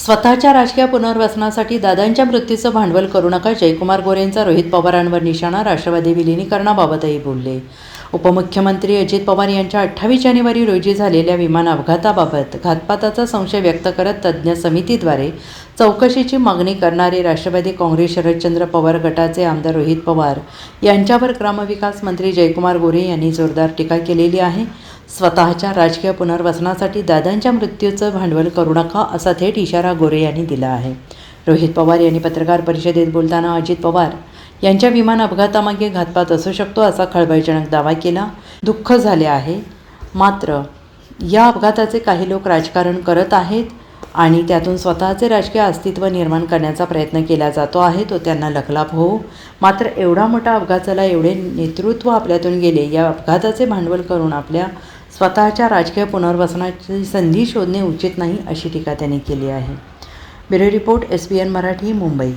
स्वतःच्या राजकीय पुनर्वसनासाठी दादांच्या मृत्यूचं भांडवल करू नका. जयकुमार गोरेंचा रोहित पवारांवर निशाणा. राष्ट्रवादी विलिनीकरणाबाबतही बोलले. उपमुख्यमंत्री अजित पवार यांच्या 28 जानेवारी रोजी झालेल्या विमान अपघाताबाबत घातपाताचा संशय व्यक्त करत तज्ज्ञ समितीद्वारे चौकशीची मागणी करणारे राष्ट्रवादी काँग्रेस शरदचंद्र पवार गटाचे आमदार रोहित पवार यांच्यावर ग्रामविकास मंत्री जयकुमार गोरे यांनी जोरदार टीका केलेली आहे. स्वतःच्या राजकीय पुनर्वसनासाठी दादांच्या मृत्यूचं भांडवल करू नका असा थेट इशारा गोरे यांनी दिला आहे. रोहित पवार यांनी पत्रकार परिषदेत बोलताना अजित पवार यांच्या विमान अपघातामागे घातपात असू शकतो असा खळबळजनक दावा केला. दुःख झाले आहे, मात्र या अपघाताचे काही लोक राजकारण करत आहेत आणि त्यातून स्वतःचे राजकीय अस्तित्व निर्माण करण्याचा प्रयत्न केला जातो आहे. तो त्यांना लखलाप हो. मात्र एवढा मोठा अपघात झाला, एवढे नेतृत्व आपल्यातून गेले, या अपघाताचे भांडवल करून आपल्या स्वतःच्या राजकीय पुनर्वसनाची संधी शोधणे उचित नाही अशी टीका त्यांनी केली आहे. Bureau report, SBN Marathi, Mumbai.